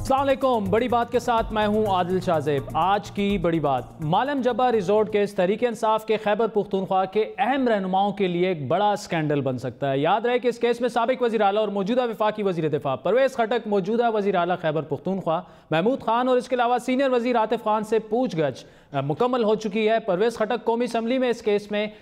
अस्सलाम वालेकुम। बड़ी बात के साथ मैं हूं आदिल शाहजेब। आज की बड़ी बात, मालम जब्बा रिजॉर्ट केस तहरीक इंसाफ के खैबर पुख्तूनख्वा के अहम रहनुमाओं के लिए एक बड़ा स्कैंडल बन सकता है। याद रहे कि इस केस में साबिक वज़ीर आला और मौजूदा वफाकी वज़ीर दिफा परवेज़ खटक, मौजूदा वज़ीर आला खैबर पुख्तूनख्वा महमूद खान और इसके अलावा सीनियर वज़ीर आतिफ खान से पूछगछ मुकम्मल हो चुकी है। परवेज़ खटक कौमी असम्बली में इस केस में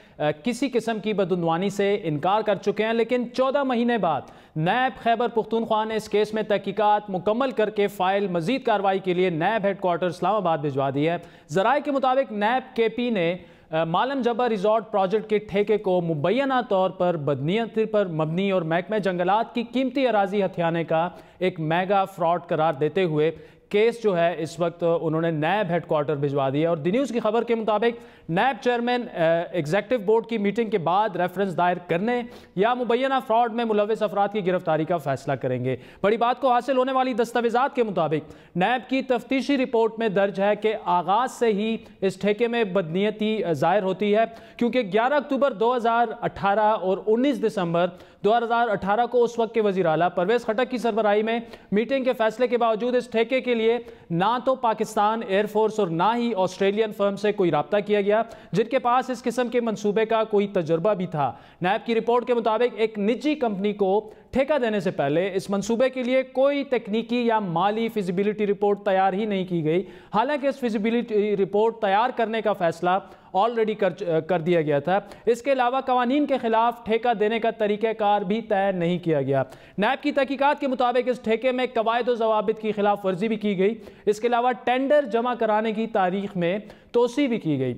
किसी किस्म की बदउनवानी से इनकार कर चुके हैं, लेकिन 14 महीने बाद नैब खैबर पुख्तूनख्वा ने इस केस में तहकीकात मुकम्मल करके फ़ाइल मज़ीद कार्रवाई के लिए नैब हेडक्वार्टर इस्लामाबाद भिजवा दी है। ज़राए के मुताबिक नैब KP ने मालम जब्बा रिजॉर्ट प्रोजेक्ट के ठेके को मुबैना तौर पर बदनीयती पर मबनी और महकमे जंगलात की कीमती अराजी हथियाने का एक मेगा फ्रॉड करार देते हुए केस जो है इस वक्त उन्होंने नैब हेडक्वार्टर भिजवा दिया। और दी न्यूज़ की खबर के मुताबिक नैब चेयरमैन एग्जीक्यूटिव बोर्ड की मीटिंग के बाद रेफरेंस दायर करने या मुबैना फ्रॉड में मुलविस अफराद की गिरफ्तारी का फैसला करेंगे। बड़ी बात को हासिल होने वाली दस्तावेजात के मुताबिक नैब की तफ्तीशी रिपोर्ट में दर्ज है कि आगाज से ही इस ठेके में बदनीयती जाहिर होती है, क्योंकि 11 अक्टूबर 2018 और 19 दिसंबर 2018 को उस वक्त के वज़ीर आला परवेज़ खटक की सरबराही में मीटिंग के फैसले के बावजूद इस ठेके के लिए ना तो पाकिस्तान एयरफोर्स और ना ही ऑस्ट्रेलियन फर्म से कोई राब्ता किया गया, जिनके पास इस किस्म के मंसूबे का कोई तजुर्बा भी था। नैब की रिपोर्ट के मुताबिक एक निजी कंपनी को ठेका देने से पहले इस मंसूबे के लिए कोई तकनीकी या माली फिजिबिलिटी रिपोर्ट तैयार ही नहीं की गई। हालांकि इस फिजिबिलिटी रिपोर्ट तैयार करने का फैसला ऑलरेडी कर दिया गया था। इसके अलावा कवानीन के खिलाफ ठेका देने का तरीक़ाकार भी तय नहीं किया गया। नैब की तहकीकात के मुताबिक इस ठेके में कवायद व ज़वाबित की खिलाफ वर्जी भी की गई। इसके अलावा टेंडर जमा कराने की तारीख में तोसी भी की गई।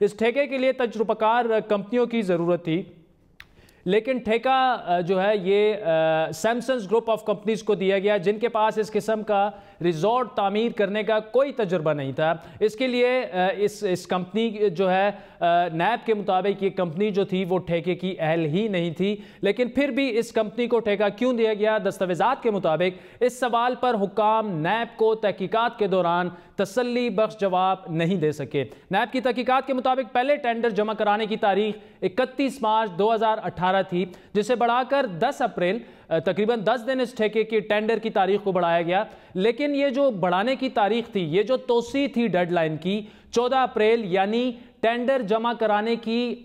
इस ठेके के लिए तजुर्बाकार कंपनियों की ज़रूरत थी, लेकिन ठेका जो है ये सैमसंग ग्रुप ऑफ कंपनीज को दिया गया, जिनके पास इस किस्म का रिजॉर्ट तामीर करने का कोई तजुर्बा नहीं था। इसके लिए इस कंपनी जो है नैब के मुताबिक ये कंपनी जो थी वो ठेके की अहल ही नहीं थी, लेकिन फिर भी इस कंपनी को ठेका क्यों दिया गया? दस्तावेजात के मुताबिक इस सवाल पर हुक्काम नैब को तहकीकात के दौरान तसल्ली बख्श जवाब नहीं दे सके। नैब की तहकीकात के मुताबिक पहले टेंडर जमा कराने की तारीख 31 मार्च 2018 थी, जिसे बढ़ाकर 10 अप्रैल तकरीबन 10 दिन इस ठेके की टेंडर की तारीख को बढ़ाया गया। लेकिन ये जो बढ़ाने की तारीख थी, ये जो तोसी थी डेडलाइन की 14 अप्रैल, यानी टेंडर जमा कराने की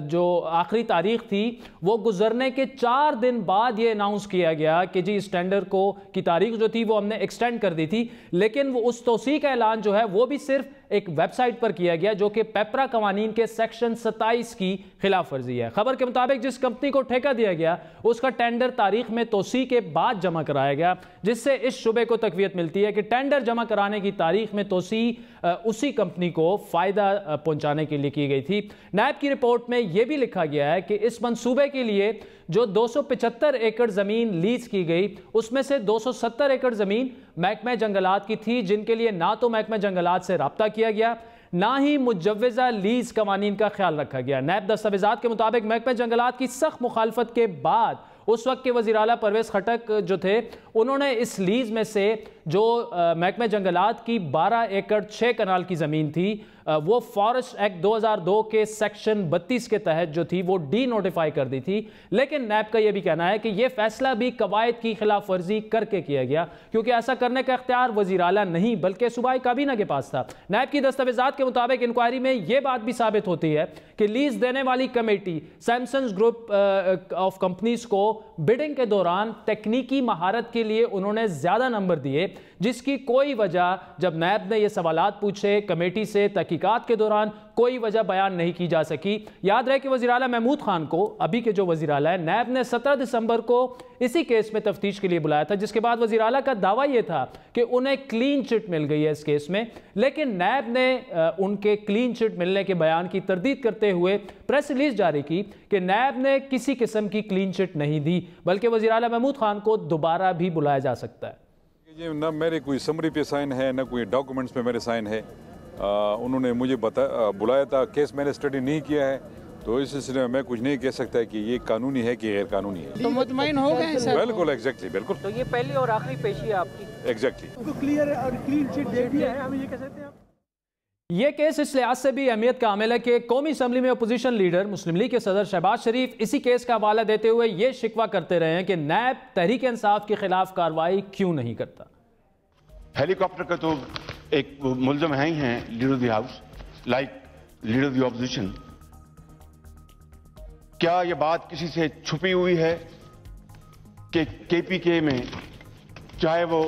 जो आखिरी तारीख थी वो गुजरने के 4 दिन बाद ये अनाउंस किया गया कि जी इस टेंडर की तारीख जो थी वो हमने एक्सटेंड कर दी थी। लेकिन वो उस तोसी का ऐलान जो है वो भी सिर्फ एक वेबसाइट पर किया गया, जो कि पेपरा कवानीन के सेक्शन 27 की खिलाफ वर्जी है। खबर के मुताबिक जिस कंपनी को ठेका दिया गया उसका टेंडर तारीख में तोसी के बाद जमा कराया गया, जिससे इस शुबे को तकवीयत मिलती है कि टेंडर जमा कराने की तारीख में तोसी उसी कंपनी को फायदा पहुंचाने के लिए की गई थी। नैब की रिपोर्ट में यह भी लिखा गया है कि इस मंसूबे के लिए जो 275 एकड़ जमीन लीज की गई, उसमें से 270 एकड़ जमीन महकमे जंगलात की थी, जिनके लिए ना तो महकमे जंगलात से राब्ता किया गया, ना ही मुजव्वज़ा लीज कवानीन का ख्याल रखा गया। नैब दस्तावेजात के मुताबिक महकमे जंगलात की सख्त मुखालफत के बाद उस वक्त के वज़ीर आला परवेज़ खटक जो थे, उन्होंने इस लीज में से जो महकमे जंगलात की 12 एकड़ 6 कनाल की ज़मीन थी वो फॉरेस्ट एक्ट 2002 के सेक्शन 32 के तहत जो थी वो डी नोटिफाई कर दी थी। लेकिन नैब का यह भी कहना है कि यह फैसला भी कवायद की खिलाफ वर्जी करके किया गया, क्योंकि ऐसा करने का इख्तियार वज़ीर आला नहीं बल्कि सूबाई काबीना के पास था। नैब की दस्तावेजात के मुताबिक इंक्वायरी में यह बात भी साबित होती है कि लीज देने वाली committee Samsung group of companies को बिडिंग के दौरान तकनीकी महारत के लिए उन्होंने ज्यादा नंबर दिए, जिसकी कोई वजह जब नैब ने यह सवालात पूछे कमेटी से तहकीकात के दौरान कोई वजह बयान नहीं की जा सकी। याद रहे कि वज़ीर आला महमूद खान को, अभी के जो वज़ीर आला है, नैब ने 17 दिसंबर को इसी केस में तफ्तीश के लिए बुलाया था, जिसके बाद वज़ीर आला का दावा यह था कि उन्हें क्लीन चिट मिल गई है इस केस में। लेकिन नैब ने उनके क्लीन चिट मिलने के बयान की तरदीद करते हुए प्रेस रिलीज जारी की कि नैब ने किसी किस्म की क्लीन चिट नहीं दी, बल्कि वज़ीर आला महमूद खान को दोबारा भी बुलाया जा सकता है। न मेरे कोई समरी पे साइन है, न कोई डॉक्यूमेंट्स पे मेरे साइन है। उन्होंने मुझे बुलाया था, केस मैंने स्टडी नहीं किया है, तो इस सिलसिले में मैं कुछ नहीं कह सकता कि ये कानूनी है कि गैर कानूनी है। तो मुतमईन हो गए सर? बिल्कुल, एग्जैक्टली, बिल्कुल। तो ये पहली और आखिरी पेशी है आपकी? एग्जैक्टली। क्लियर और क्लीन चिट दे दिया है, हम ये कह सकते हैं। यह केस इस लिहाज से भी अहमियत का हामिल है कि कौमी असम्बली में अपोजिशन लीडर मुस्लिम लीग के सदर शहबाज शरीफ इसी केस का हवाला देते हुए यह शिकवा करते रहे हैं कि नैब तहरीक इंसाफ के खिलाफ कार्रवाई क्यों नहीं करता। हेलीकॉप्टर का तो एक मुल्ज़म है ही हैं, leader of the house, like leader of the opposition. क्या यह बात किसी से छुपी हुई है कि केपीके में चाहे वो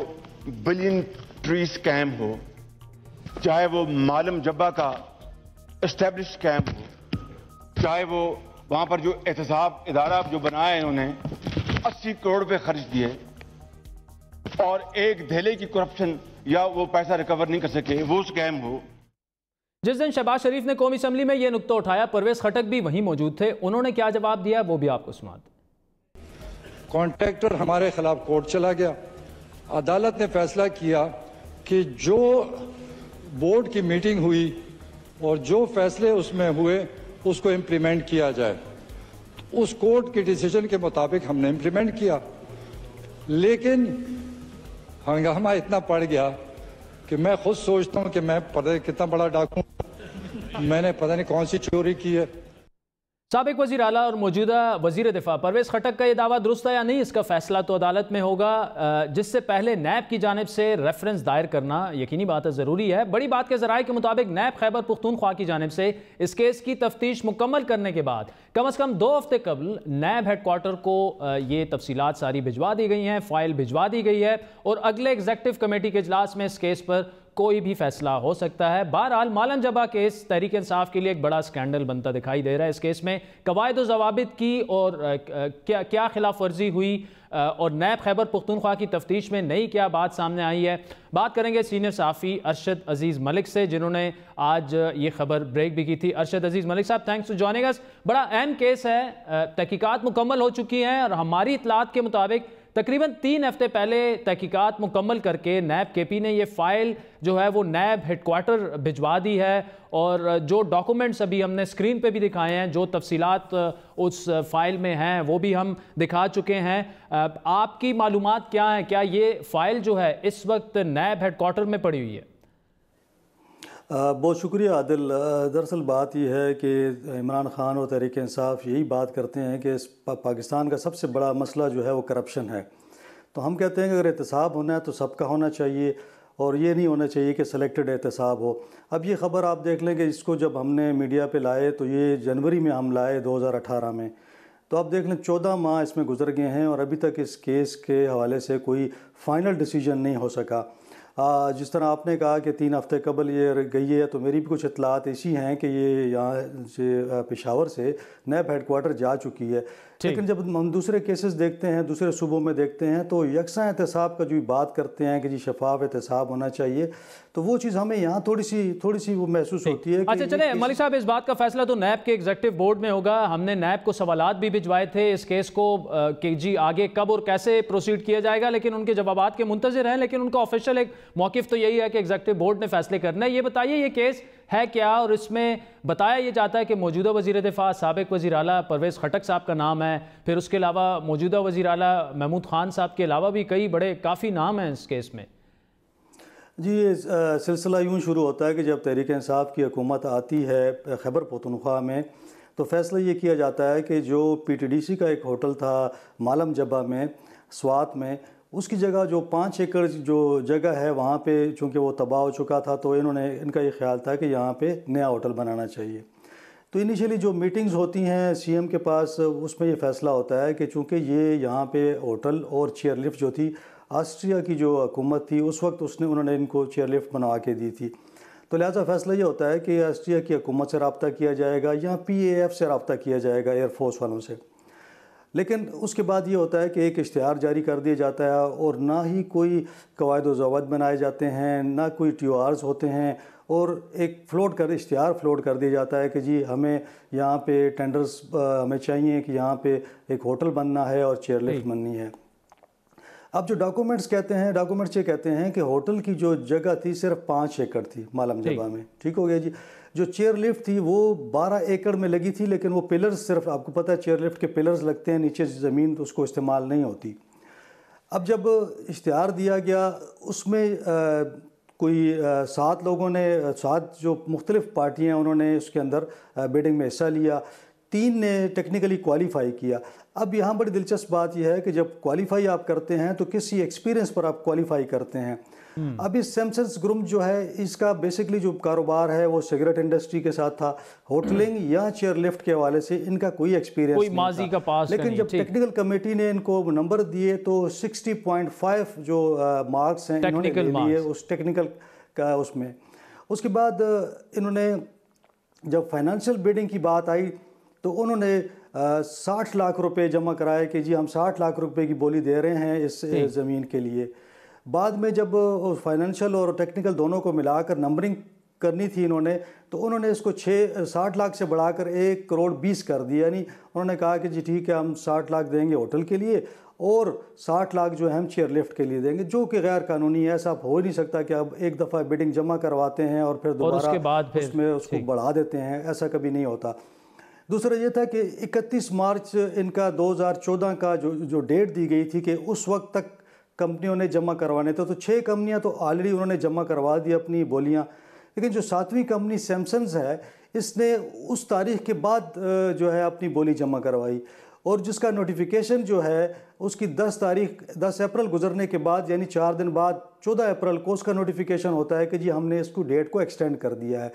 बिलियन ट्री स्कैम हो, चाहे वो मालम जब्बा का एस्टेब्लिश स्कैम हो, चाहे वो वहां पर जो एहतसाब इदारा जो बनाया है इन्होंने 80 करोड़ रुपए खर्च दिए और एक धेले की करप्शन या वो पैसा रिकवर नहीं कर सके, वो स्कैम हो। जिस दिन शहबाज शरीफ ने कौमी असम्बली में यह नुक्ता उठाया, परवेज खटक भी वहीं मौजूद थे। उन्होंने क्या जवाब दिया वो भी आपको सुनाते। कॉन्ट्रैक्टर हमारे खिलाफ कोर्ट चला गया। अदालत ने फैसला किया कि जो बोर्ड की मीटिंग हुई और जो फैसले उसमें हुए उसको इम्प्लीमेंट किया जाए। उस कोर्ट के डिसीजन के मुताबिक हमने इम्प्लीमेंट किया, लेकिन हंगामा इतना पड़ गया कि मैं खुद सोचता हूं कि मैं पता नहीं कितना बड़ा डाकू, मैंने पता नहीं कौन सी चोरी की है। साबिक वज़ीर आला और मौजूदा वज़ीर दिफा परवेज खटक का यह दावा दुरुस्त है या नहीं, इसका फैसला तो अदालत में होगा, जिससे पहले नैब की जानिब से रेफरेंस दायर करना यकीनी बात है ज़रूरी है। बड़ी बात के ज़राए के मुताबिक नैब खैबर पुख्तूनख्वा की जानिब से इस केस की तफ्तीश मुकम्मल करने के बाद कम अज़ कम 2 हफ्ते कबल नैब हेड क्वार्टर को ये तफसीलात सारी भिजवा दी गई हैं, फ़ाइल भिजवा दी गई है और अगले एग्जेक्टिव कमेटी के इजलास में इस केस पर कोई भी फैसला हो सकता है। बहरहाल मालम जबा केस तहरीक इंसाफ के लिए एक बड़ा स्कैंडल बनता दिखाई दे रहा है। इस केस में कवायद व ज़वाबित की और क्या खिलाफ वर्जी हुई और नैब खैबर पुख्तूनख्वा की तफ्तीश में नई क्या बात सामने आई है, बात करेंगे सीनियर सहाफ़ी अरशद अजीज़ मलिक से, जिन्होंने आज ये खबर ब्रेक भी की थी। अरशद अजीज़ मलिक साहब, थैंक्स फॉर जॉइनिंग अस। बड़ा अहम केस है, तहकीकात मुकम्मल हो चुकी हैं और हमारी इतलात के मुताबिक तकरीबन 3 हफ्ते पहले तहकीकात मुकम्मल करके नैब केपी ने ये फ़ाइल जो है वो नैब हेडक्वार्टर भिजवा दी है और जो डॉक्यूमेंट्स अभी हमने स्क्रीन पे भी दिखाए हैं, जो तफसीलात उस फ़ाइल में हैं वो भी हम दिखा चुके हैं। आपकी मालूमात क्या है, क्या ये फ़ाइल जो है इस वक्त नैब हेडक्वार्टर में पड़ी हुई है? बहुत शुक्रिया आदिल। दरअसल बात यह है कि इमरान ख़ान और तहरीक इंसाफ यही बात करते हैं कि पाकिस्तान का सबसे बड़ा मसला जो है वो करप्शन है। तो हम कहते हैं कि अगर एहतसाब होना है तो सबका होना चाहिए और ये नहीं होना चाहिए कि सेलेक्टेड एहतसाब हो। अब ये ख़बर आप देख लें कि इसको जब हमने मीडिया पे लाए तो ये जनवरी में हम लाए 2018 में, तो आप देख लें 14 माह इसमें गुजर गए हैं और अभी तक इस केस के हवाले से कोई फ़ाइनल डिसीजन नहीं हो सका। जिस तरह आपने कहा कि 3 हफ्ते कबल ये गई है, तो मेरी भी कुछ इतलात ऐसी हैं कि ये यहाँ से पेशावर से नैब हेडक्वार्टर जा चुकी है। लेकिन जब हम दूसरे केसेस देखते हैं, दूसरे सूबों में देखते हैं, तो यकसा एहतसाब का जो बात करते हैं कि जी शफाफ एहतसाब होना चाहिए, तो वो चीज़ हमें यहाँ थोड़ी सी वो महसूस होती है। अच्छा चले मलिक साहब, इस बात का फैसला तो नैब के एग्जीक्यूटिव बोर्ड में होगा। हमने नैब को सवालात भी भिजवाए थे इस केस को कि जी आगे कब और कैसे प्रोसीड किया जाएगा, लेकिन उनके जवाबात के मुंतज़िर हैं। लेकिन उनका ऑफिशियल एक मौक़िफ़ तो यही है कि एग्जीक्यूटिव बोर्ड ने फैसले करना है। ये बताइए ये केस है क्या, और इसमें बताया ये जाता है कि मौजूदा वज़ीर दिफा साबिक वज़ीर आला परवेज़ खटक साहब का नाम है, फिर उसके अलावा मौजूदा वज़ीर आला महमूद ख़ान साहब के अलावा भी कई बड़े काफ़ी नाम हैं इस केस में। जी, ये सिलसिला यूँ शुरू होता है कि जब तहरीक इंसाफ की हुकूमत आती है खैबर पख्तूनख्वा में, तो फ़ैसला ये किया जाता है कि जो PTDC का एक होटल था मालम जबा में, स्वात में, उसकी जगह जो 5 एकड़ जो जगह है वहाँ पे चूँकि वो तबाह हो चुका था, तो इनका ये ख्याल था कि यहाँ पे नया होटल बनाना चाहिए। तो इनिशियली जो मीटिंग्स होती हैं CM के पास, उसमें ये फ़ैसला होता है कि चूँकि ये यहाँ पे होटल और चेयर लिफ्ट जो थी, ऑस्ट्रिया की जो हुकूमत थी उस वक्त उन्होंने इनको चेयर लिफ्ट बनवा के दी थी, तो लिहाजा फ़ैसला ये होता है कि ऑस्ट्रिया की हुकूमत से रब्ता किया जाएगा या PAF से रब्ता किया जाएगा, एयरफोर्स वालों से। लेकिन उसके बाद ये होता है कि एक इश्तिहार जारी कर दिया जाता है और ना ही कोई कवायद व ज़वाबित बनाए जाते हैं, ना कोई TORs होते हैं, और एक इश्तिहार फ्लोट कर दिया जाता है कि जी हमें यहाँ पे टेंडर्स हमें चाहिए कि यहाँ पे एक होटल बनना है और चेयर लिफ्ट बननी है। अब जो डॉक्यूमेंट्स ये कहते हैं कि होटल की जो जगह थी सिर्फ 5 एकड़ थी मालम जबा में, ठीक हो गया जी। जो चेयर लिफ्ट थी वो 12 एकड़ में लगी थी, लेकिन वो पिलर्स सिर्फ, आपको पता है चेयर लिफ्ट के पिलर्स लगते हैं नीचे ज़मीन, तो उसको इस्तेमाल नहीं होती। अब जब इश्तिहार दिया गया उसमें कोई 7 लोगों ने, 7 जो मुख्तलिफ़ पार्टियाँ उन्होंने उसके अंदर बिडिंग में हिस्सा लिया, 3 ने टेक्निकली क्वालिफाई किया। अब यहाँ बड़ी दिलचस्प बात यह है कि जब क्वालिफाई आप करते हैं तो किसी एक्सपीरियंस पर आप क्वालिफाई करते हैं। अब इस सैमसंस ग्रुप जो है इसका बेसिकली जो कारोबार है वो सिगरेट इंडस्ट्री के साथ था, होटलिंग या चेयर लिफ्ट के हवाले से इनका कोई एक्सपीरियंस कोई माजी का पास लेकिन जब टेक्निकल कमेटी ने इनको नंबर दिए तो 60.5 जो मार्क्स हैं इन्होंने ले लिए उस टेक्निकल का उसमें। उसके बाद इन्होंने जब फाइनेंशियल बिडिंग की बात आई तो उन्होंने 60 लाख रुपए जमा कराए कि जी हम 60 लाख रुपए की बोली दे रहे हैं इस ज़मीन के लिए। बाद में जब फाइनेंशियल और टेक्निकल दोनों को मिलाकर नंबरिंग करनी थी इन्होंने, तो उन्होंने इसको 60 लाख से बढ़ाकर 1 करोड़ 20 कर दिया। यानी उन्होंने कहा कि जी ठीक है हम 60 लाख देंगे होटल के लिए और 60 लाख जो है हम चेयर लिफ्ट के लिए देंगे, जो कि गैर कानूनी है। ऐसा हो ही नहीं सकता कि अब एक दफ़ा बिडिंग जमा करवाते हैं और फिर दोबारा उसमें उसको बढ़ा देते हैं, ऐसा कभी नहीं होता। दूसरा ये था कि 31 मार्च इनका 2014 का जो डेट दी गई थी कि उस वक्त तक कंपनियों ने जमा करवाने थे, तो 6 कंपनियां तो ऑलरेडी उन्होंने जमा करवा दी अपनी बोलियां, लेकिन जो 7वीं कंपनी सैमसंस है इसने उस तारीख के बाद जो है अपनी बोली जमा करवाई और जिसका नोटिफिकेशन जो है उसकी 10 अप्रैल गुजरने के बाद यानी 4 दिन बाद 14 अप्रैल को उसका नोटिफिकेशन होता है कि जी हमने इसको डेट को एक्सटेंड कर दिया है।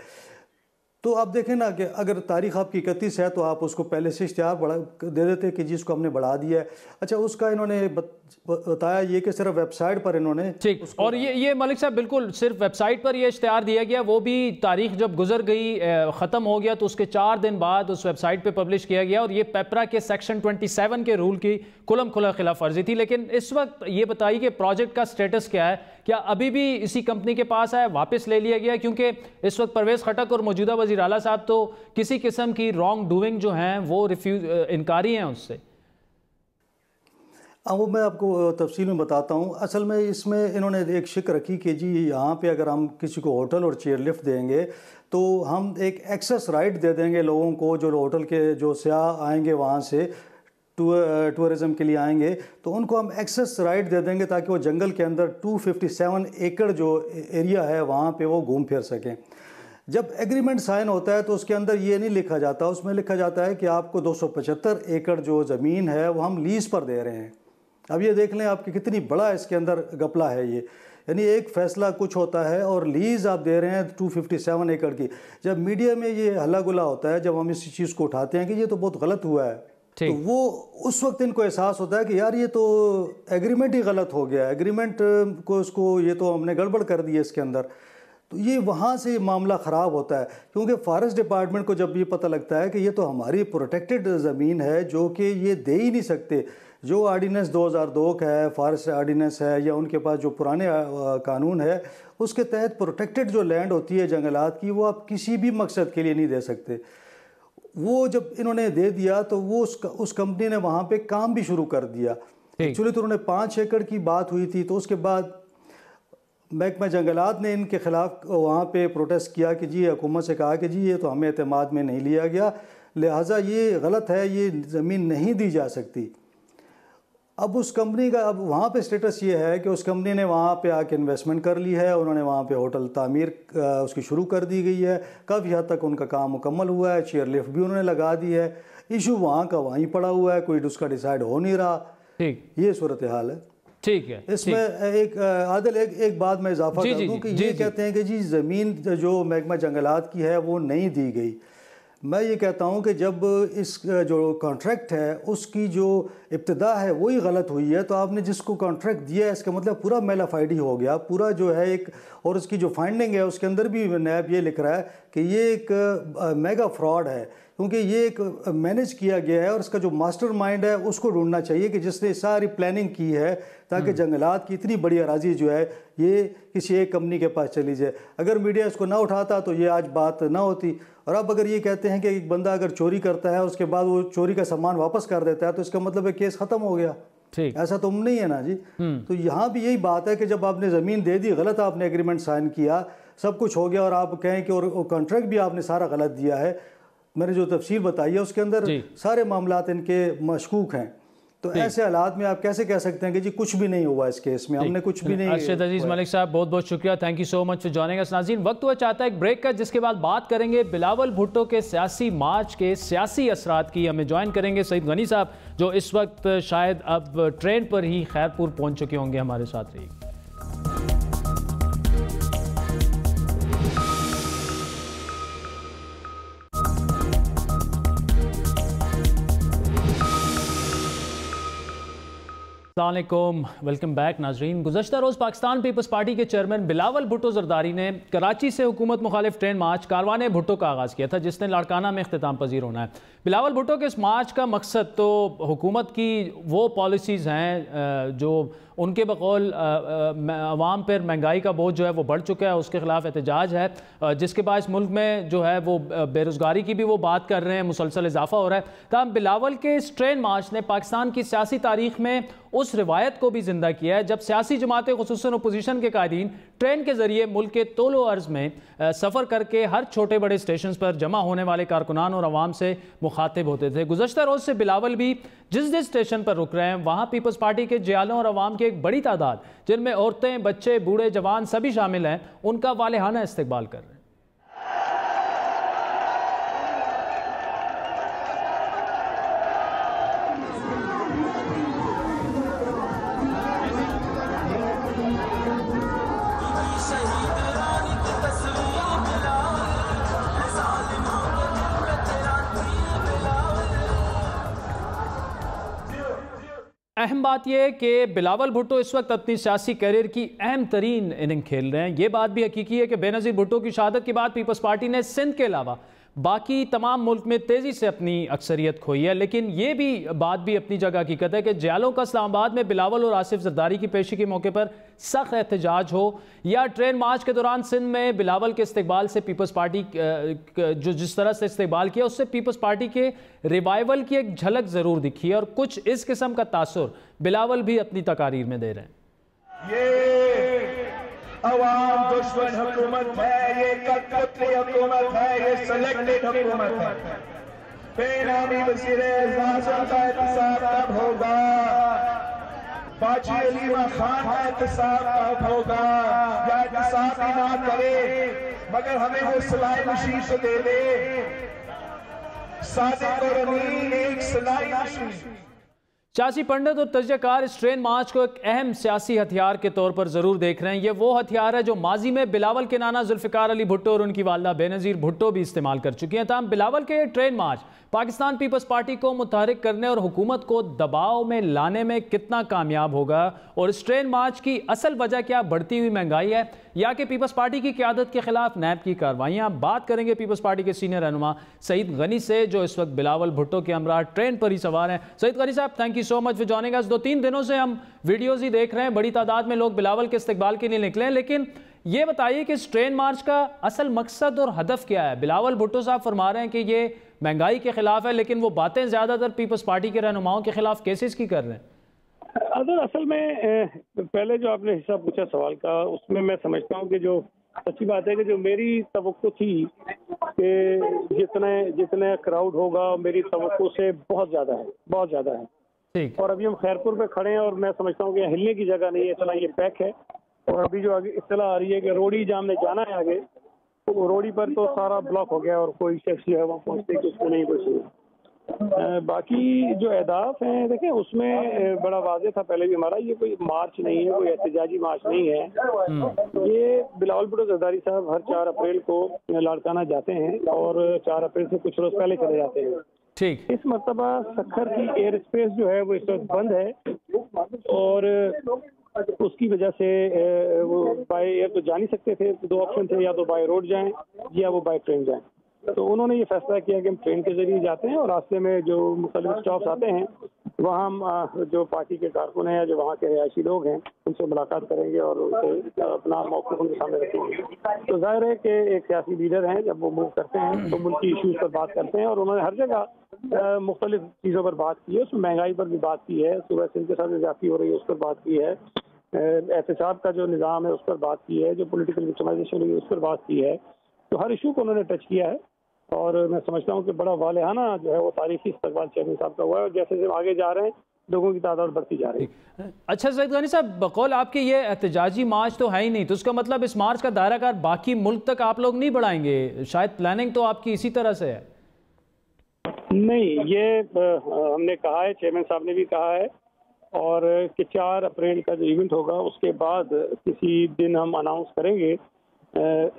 तो आप देखें ना कि अगर तारीख आपकी 31 है तो आप उसको पहले से इश्तिहार बढ़ा दे देते कि जिसको हमने बढ़ा दिया है। अच्छा, उसका इन्होंने बताया ये कि सिर्फ वेबसाइट पर इन्होंने ठीक, और ये मलिक साहब बिल्कुल सिर्फ वेबसाइट पर ये इश्तिहार दिया गया, वो भी तारीख जब गुजर गई ख़त्म हो गया तो उसके 4 दिन बाद उस वेबसाइट पे पब्लिश किया गया और ये पेपरा के सेक्शन 27 के रूल की खुलम खुला खिलाफ वर्जी थी। लेकिन इस वक्त ये बताइए कि प्रोजेक्ट का स्टेटस क्या है, क्या अभी भी इसी कंपनी के पास है, वापस ले लिया गया? क्योंकि इस वक्त परवेज़ खटक और मौजूदा वज़ीर आला साहब तो किसी किस्म की रॉन्ग डूइंग जो हैं वो इनकारी हैं उससे। वो मैं आपको तफसील में बताता हूँ। असल में इसमें इन्होंने एक शिक रखी कि जी यहाँ पे अगर हम किसी को होटल और चेयर लिफ्ट देंगे तो हम एक एक्सेस राइट दे देंगे लोगों को, जो होटल के जो सयाह आएंगे वहाँ से टूरिज़म के लिए आएंगे तो उनको हम एक्सेस राइट दे देंगे ताकि वो जंगल के अंदर 257 एकड़ जो एरिया है वहाँ पे वो घूम फिर सकें। जब एग्रीमेंट साइन होता है तो उसके अंदर ये नहीं लिखा जाता, उसमें लिखा जाता है कि आपको 275 एकड़ जो ज़मीन है वो हम लीज़ पर दे रहे हैं। अब ये देख लें आपकी कितनी बड़ा इसके अंदर गपला है ये, यानी एक फ़ैसला कुछ होता है और लीज़ आप दे रहे हैं 257 एकड़ की। जब मीडिया में ये हल्ला गुला होता है, जब हम इस चीज़ को उठाते हैं कि ये तो बहुत गलत हुआ है, तो वो उस वक्त इनको एहसास होता है कि यार ये तो एग्रीमेंट ही गलत हो गया, एग्रीमेंट को उसको ये तो हमने गड़बड़ कर दी है इसके अंदर। तो ये वहाँ से मामला ख़राब होता है, क्योंकि फॉरेस्ट डिपार्टमेंट को जब ये पता लगता है कि ये तो हमारी प्रोटेक्टेड ज़मीन है जो कि ये दे ही नहीं सकते, जो आर्डीनेंस 2002 का है, फॉरेस्ट आर्डीनेंस है या उनके पास जो पुराने कानून है उसके तहत प्रोटेक्टेड जो लैंड होती है जंगलात की, वो आप किसी भी मकसद के लिए नहीं दे सकते। वो जब इन्होंने दे दिया तो वो उस कंपनी ने वहाँ पे काम भी शुरू कर दिया। एक्चुअली तो उन्होंने 5 एकड़ की बात हुई थी, तो उसके बाद महकमा जंगलात ने इनके ख़िलाफ़ वहाँ पे प्रोटेस्ट किया कि जी हुकूमत से कहा कि जी ये तो हमें एतमाद में नहीं लिया गया, लिहाजा ये गलत है, ये ज़मीन नहीं दी जा सकती। अब उस कंपनी का अब वहाँ पे स्टेटस ये है कि उस कंपनी ने वहाँ पे आके इन्वेस्टमेंट कर ली है, उन्होंने वहाँ पे होटल तामीर उसकी शुरू कर दी गई है, काफ़ी हद तक उनका काम मुकम्मल हुआ है, चेयर लिफ्ट भी उन्होंने लगा दी है। इशू वहाँ का वहीं पड़ा हुआ है, कोई उसका डिसाइड हो नहीं रहा। ठीक, ये सूरत हाल है। ठीक है, इसमें एक आदिल एक बात मैं इजाफा कर दूँ कि ये कहते हैं कि जी ज़मीन जो महकमा जंगलात की है वो नहीं दी गई। मैं ये कहता हूँ कि जब इस जो कॉन्ट्रैक्ट है उसकी जो इब्तिदा है वही गलत हुई है, तो आपने जिसको कॉन्ट्रैक्ट दिया है इसका मतलब पूरा मेलाफाइडी हो गया पूरा जो है एक। और उसकी जो फाइंडिंग है उसके अंदर भी नैब ये लिख रहा है कि ये एक मेगा फ्रॉड है, क्योंकि ये एक मैनेज किया गया है और इसका जो मास्टर माइंड है उसको ढूंढना चाहिए कि जिसने सारी प्लानिंग की है ताकि जंगलात की इतनी बड़ी अराजी जो है ये किसी एक कंपनी के पास चली जाए। अगर मीडिया इसको ना उठाता तो ये आज बात ना होती। और अब अगर ये कहते हैं कि एक बंदा अगर चोरी करता है उसके बाद वो चोरी का सामान वापस कर देता है तो इसका मतलब है केस ख़त्म हो गया। ठीक, ऐसा तो नहीं है ना जी। तो यहाँ भी यही बात है कि जब आपने ज़मीन दे दी, गलत आपने एग्रीमेंट साइन किया, सब कुछ हो गया और आप कहें कि और कॉन्ट्रैक्ट भी आपने सारा गलत दिया है। मैंने जो तफसील बताई है उसके अंदर सारे मामलात इनके मशकूक हैं। तो ऐसे हालात में आप कैसे कह सकते हैं कि जी कुछ भी नहीं हुआ इस केस में, हमने कुछ भी नहीं। अरशद अजीज मलिक साहब बहुत बहुत शुक्रिया, thank you so much for joining us. नाज़रीन वक्त हुआ चाहता है एक ब्रेक का, जिसके बाद बात करेंगे बिलावल भुट्टो के सियासी मार्च के सियासी असरात की। हमें ज्वाइन करेंगे सईद गनी साहब, जो इस वक्त शायद अब ट्रेन पर ही खैरपुर पहुँच चुके होंगे। हमारे साथ रहिए। अस्सलामुअलैकुम, वेलकम बैक नाजरीन। गुज़श्ता रोज़ पाकिस्तान पीपल्स पार्टी के चेयरमैन बिलावल भुट्टो जरदारी ने कराची से हुकूमत मुखालिफ ट्रेन मार्च कारवाने भुट्टो का आगाज़ किया था, जिसने लाड़काना में इख्तिताम पजीर होना है। बिलावल भुट्टो के इस मार्च का मकसद तो हुकूमत की वो पॉलिसीज़ हैं जो उनके बकौल अवाम पर महंगाई का बोझ जो है वो बढ़ चुका है, उसके खिलाफ एहतजाज है, जिसके बायस मुल्क में जो है वो बेरोज़गारी की भी वो बात कर रहे हैं, मुसलसल इजाफा हो रहा है। तमाम बिलावल के इस ट्रेन मार्च ने पाकिस्तान की सियासी तारीख में उस रिवायत को भी ज़िंदा किया है जब सियासी जमातें खुसूसन अपोजिशन के कायदीन ट्रेन के ज़रिए मुल्क के तोलो अर्ज़ में सफ़र करके हर छोटे बड़े स्टेशन पर जमा होने वाले कारकुनान और आवाम से मुखातिब होते थे। गुज़श्ता रोज़ से बिलावल भी जिस स्टेशन पर रुक रहे हैं वहाँ पीपल्स पार्टी के जियालों और आवाम की एक बड़ी तादाद, जिनमें औरतें, बच्चे, बूढ़े, जवान सभी शामिल हैं, उनका वालेहाना इस्तकबाल कर रहे हैं। अहम बात यह है कि बिलावल भुट्टो इस वक्त अपनी सियासी करियर की अहम तरीन इनिंग खेल रहे हैं। ये बात भी हकीकी है कि बेनज़ीर भुट्टो की शहादत के बाद पीपल्स पार्टी ने सिंध के अलावा बाकी तमाम मुल्क में तेज़ी से अपनी अक्सरियत खोई है। लेकिन ये भी बात भी अपनी जगह हकीकत है कि जियालों का इस्लामाबाद में बिलावल और आसिफ जरदारी की पेशी के मौके पर सख्त एहतजाज हो, या ट्रेन मार्च के दौरान सिंध में बिलावल के इस्तेकबाल से पीपल्स पार्टी जो जिस तरह से इस्तेकबाल किया, उससे पीपल्स पार्टी के रिवाइवल की एक झलक ज़रूर दिखी है, और कुछ इस किस्म का तासुर बिलावल भी अपनी तकारीर में दे रहे हैं। ये अवाम दुश्मन हुकूमत है, ये कठपुतली हुकूमत है, ये सिलेक्टेड हुकूमत है। बेनामी वज़ीर-ए-आज़म का इंतखाब कब होगा? बाजी अलीमा खान का इंतखाब कब होगा? या इंतखाब ही ना करे मगर हमें वो सिलाई मशीन तो दे दे। सादिक और अमीन एक सिलाई मशीन। सियासी पंडित और तजज़ियाकार इस ट्रेन मार्च को एक अहम सियासी हथियार के तौर पर ज़रूर देख रहे हैं। ये वो हथियार है जो माजी में बिलावल के नाना जुल्फ़िकार अली भुट्टो और उनकी वालदा बेनज़ीर भुट्टो भी इस्तेमाल कर चुकी हैं। तमाम बिलावल के ट्रेन मार्च पाकिस्तान पीपल्स पार्टी को मुतहरिक करने और हुकूमत को दबाव में लाने में कितना कामयाब होगा, और इस ट्रेन मार्च की असल वजह क्या बढ़ती हुई महंगाई है या कि पीपल्स पार्टी की क़यादत के खिलाफ नैब की कार्रवाइयाँ। बात करेंगे पीपल्स पार्टी के सीनियर रहनुमा सईद गनी से, जो इस वक्त बिलावल भुट्टो के हमरा ट्रेन पर ही सवार हैं। सईद गनी साहब, thank you so much for joining us. 2-3 दिनों से हम वीडियोज़ ही देख रहे हैं, बड़ी तादाद में लोग बिलावल के इस्तकबाल के लिए निकले हैं, लेकिन ये बताइए कि इस ट्रेन मार्च का असल मकसद और हदफ क्या है? बिलावल भुट्टो साहब फरमा रहे हैं कि ये महंगाई के खिलाफ है, लेकिन वो बातें ज़्यादातर पीपल्स पार्टी के रहनुमाओं के खिलाफ केसेस की कर रहे हैं। असल में पहले जो आपने हिस्सा पूछा सवाल का, उसमें मैं समझता हूँ कि जो सच्ची बात है कि जो मेरी तवक्को थी कि जितने क्राउड होगा मेरी तवक्को से बहुत ज़्यादा है। ठीक। और अभी हम खैरपुर पे खड़े हैं और मैं समझता हूँ कि हिलने की जगह नहीं है, इतना ये पैक है। और अभी जो आगे इत्तला आ रही है कि रोडी जाम में जाना है आगे, तो रोडी पर तो सारा ब्लॉक हो गया और कोई शख्स जो है वहाँ पहुँचते कि उसको नहीं पहुँचे। बाकी जो अहदाफ हैं देखें, उसमें बड़ा वाज़ेह था पहले भी हमारा, ये कोई मार्च नहीं है, कोई एहतजाजी मार्च नहीं है। ये बिलावल भुट्टो जरदारी साहब हर 4 अप्रैल को लाड़काना जाते हैं और 4 अप्रैल से कुछ रोज़ पहले चले जाते हैं। ठीक। इस मरतबा सखर की एयर स्पेस जो है वो इस वक्त बंद है और उसकी वजह से वो बाय एयर तो जा नहीं सकते थे। 2 ऑप्शन थे, या तो बाय रोड जाएं या वो बाय ट्रेन जाएं। तो उन्होंने ये फैसला किया कि हम ट्रेन के जरिए जाते हैं और रास्ते में जो मुख्तलिफ स्टॉप्स आते हैं वहाँ हम जो पार्टी के कारकुन हैं या जो वहाँ के रिहायशी लोग हैं उनसे मुलाकात करेंगे और उनसे अपना मौक़िफ़ उनके सामने रखेंगे। तो जाहिर है कि एक सियासी लीडर हैं, जब वो मूव करते हैं तो मुल्क की इशूज़ पर बात करते हैं, और उन्होंने हर जगह मुख्तलिफ चीज़ों पर बात की है। उसमें महंगाई पर भी बात की है, सुबह सिंध के साथ जो ज्यादती हो रही है उस पर बात की है, एहतसाब का जो निज़ाम है उस पर बात की है, जो पोलिटिकल विक्टिमाइजेशन हुई है उस पर बात की है। तो हर इशू को उन्होंने टच किया है और मैं समझता हूँ कि बड़ा वालेहाना जो है वो तारीखी इस्तकबाल चेयरमैन साहब का हुआ है। और जैसे जैसे आगे जा रहे हैं लोगों की तादाद बढ़ती जा रही है। अच्छा सईद गनी साहब, बकौल आपके ये एहतजाजी मार्च तो है ही नहीं, तो उसका मतलब इस मार्च का दायराकार बाकी मुल्क तक आप लोग नहीं बढ़ाएंगे? शायद प्लानिंग तो आपकी इसी तरह से है। नहीं, ये हमने कहा है, चेयरमैन साहब ने भी कहा है, और कि 4 अप्रैल का जो इवेंट होगा उसके बाद किसी दिन हम अनाउंस करेंगे,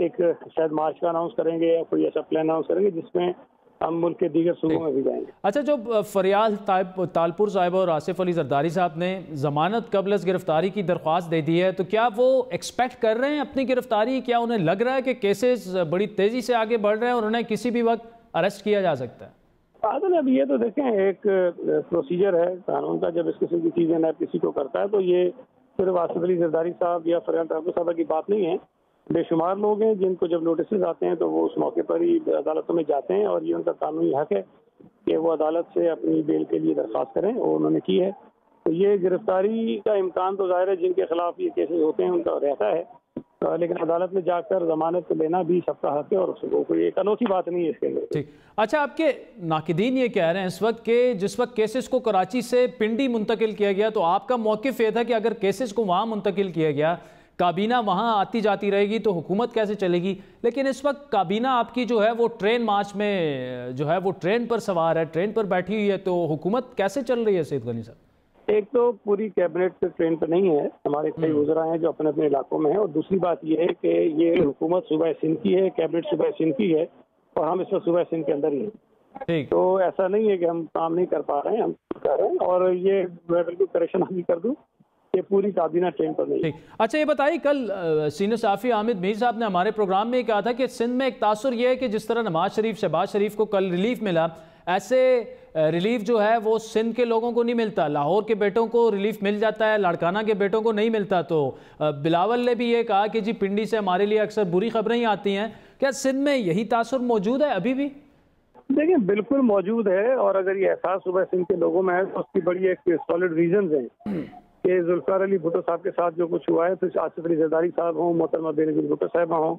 एक शायद मार्च का अनाउंस करेंगे या कोई ऐसा प्लान अनाउंस करेंगे जिसमें हम मुल्क के दीगर सूबों में भी जाएंगे। अच्छा, जो फरियाल तालपुर साहिब और आसिफ अली जरदारी साहब ने जमानत कबल गिरफ्तारी की दरख्वास्त दे दी है, तो क्या वो एक्सपेक्ट कर रहे हैं अपनी गिरफ्तारी? क्या उन्हें लग रहा है कि केसेस बड़ी तेजी से आगे बढ़ रहे हैं और उन्हें किसी भी वक्त अरेस्ट किया जा सकता है? आदल, अब ये तो देखें, एक प्रोसीजर है कानून का, जब इस किस्म की चीज़ें न किसी को करता है तो ये सिर्फ आसिफ अली जरदारी साहब या फरियाल तालपुर साहब की बात नहीं है। बेशुमार लोग हैं जिनको जब नोटिस आते हैं तो वो उस मौके पर ही अदालतों में जाते हैं, और ये उनका कानूनी हक है कि वो अदालत से अपनी बेल के लिए दरख्वास्त करें, और उन्होंने की है। तो ये गिरफ्तारी का इम्कान तो जाहिर है जिनके खिलाफ ये केसेस होते हैं उनका रहता है, लेकिन अदालत में जाकर जमानत लेना भी सबका हक है, और उसको कोई एक अनोखी बात नहीं है इसके अंदर। ठीक। अच्छा, आपके नाकिदीन ये कह रहे हैं इस वक्त के जिस वक्त केसेस को कराची से पिंडी मुंतकिल किया गया, तो आपका मौक़िफ़ ये था कि अगर केसेस को वहाँ मुंतकिल किया गया, काबीना वहाँ आती जाती रहेगी तो हुकूमत कैसे चलेगी? लेकिन इस वक्त काबीना आपकी जो है वो ट्रेन मार्च में जो है वो ट्रेन पर सवार है, ट्रेन पर बैठी हुई है, तो हुकूमत कैसे चल रही है सईद गनी साहब? एक तो पूरी कैबिनेट ट्रेन पर नहीं है, हमारे कई वज़रा हैं जो अपने अपने इलाकों में हैं, और दूसरी बात यह है कि ये हुकूमत सूबा सिंध की है, कैबिनेट सूबा सिंध की है, और हम इस वक्त सूबा सिंध के अंदर ही हैं। तो ऐसा नहीं है कि हम काम नहीं कर पा रहे हैं, हम कर रहे हैं, और ये मैं बिल्कुल करेक्शन भी कर दूँ, ये पूरी काबीना ट्रेन पर नहीं। अच्छा, ये बताइए, कल सीनियर सहाफ़ी आमिद मीर साहब ने हमारे प्रोग्राम में कहा था कि सिंध में एक तासुर ये है कि जिस तरह नवाज शरीफ, शहबाज शरीफ को कल रिलीफ मिला, ऐसे रिलीफ जो है वो सिंध के लोगों को नहीं मिलता। लाहौर के बेटों को रिलीफ मिल जाता है, लाड़काना के बेटों को नहीं मिलता। तो बिलावल ने भी ये कहा कि जी पिंडी से हमारे लिए अक्सर बुरी खबरें ही आती हैं। क्या सिंध में यही तासुर मौजूद है अभी भी? देखिए, बिल्कुल मौजूद है, और अगर ये एहसास सूबा सिंध के लोगों में है तो उसकी बड़ी एक सॉलिड रीजन है कि जुल्फिकार अली भुट्टो साहब के साथ जो कुछ हुआ है, तो आसिफ अली जरदारी साहब हों, मोहतरमा बेनज़ीर भुट्टो साहब हों,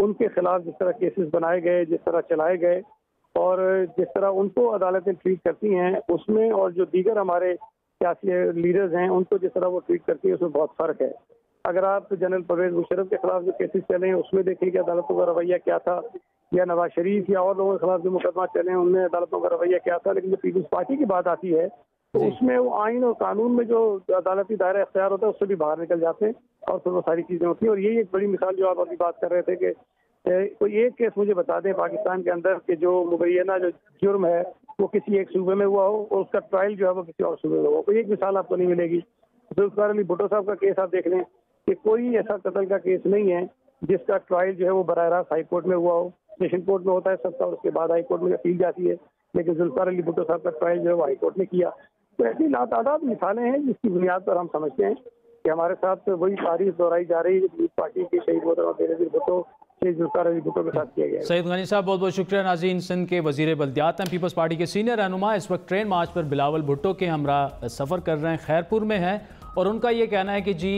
उनके खिलाफ जिस तरह केसेस बनाए गए, जिस तरह चलाए गए, और जिस तरह उनको अदालतें ट्रीट करती हैं उसमें, और जो दीगर हमारे सियासी लीडर्स हैं उनको जिस तरह वो ट्रीट करती है, उसमें बहुत फ़र्क है। अगर आप जनरल परवेज मुशर्रफ के खिलाफ जो केसेस चले हैं उसमें देखें कि अदालतों का रवैया क्या था, या नवाज शरीफ या और लोगों के खिलाफ जो मुकदमा चले हैं उनमें अदालतों का रवैया क्या था, लेकिन जो पीपल्स पार्टी की बात आती है तो उसमें वो आइन और कानून में जो अदालती दायरा इख्तियार होता है उससे भी बाहर निकल जाते हैं, और फिर वो सारी चीज़ें होती हैं। और यही एक बड़ी मिसाल जो आप अभी बात कर रहे थे कि कोई एक केस मुझे बता दें पाकिस्तान के अंदर कि जो मुबैना जो जुर्म है वो किसी एक सूबे में हुआ हो और उसका ट्रायल जो है वो किसी और सूबे में हुआ, कोई एक मिसाल आपको नहीं मिलेगी। जुल्फिकार अली भुट्टो साहब का केस आप देख लें कि कोई ऐसा कत्ल का केस नहीं है जिसका ट्रायल जो है वो बराह रास्त हाई कोर्ट में हुआ हो। सेशन कोर्ट में होता है सबका, और उसके बाद हाई कोर्ट में अपील जाती है, लेकिन जुल्फिकार अली भुट्टो साहब का ट्रायल जो है वो हाई कोर्ट ने किया। तो ऐसी लातादाद मिसालें हैं जिसकी बुनियाद पर हम समझते हैं कि हमारे साथ वही तारीफ दोहराई जा रही है जो पार्टी के शहीद मोहतरमा बेनज़ीर भुट्टो जुल्फिकार अली भुट्टो के साथ किया गया है। सईद गनी साहब, बहुत बहुत शुक्रिया। नाज़रीन, सिंध के वज़ीर बल्दियात हैं, पीपल्स पार्टी के सीनियर रहनुमा, इस वक्त ट्रेन मार्च पर बिलावल भुट्टो के हमरा सफ़र कर रहे हैं, खैरपुर में हैं, और उनका ये कहना है कि जी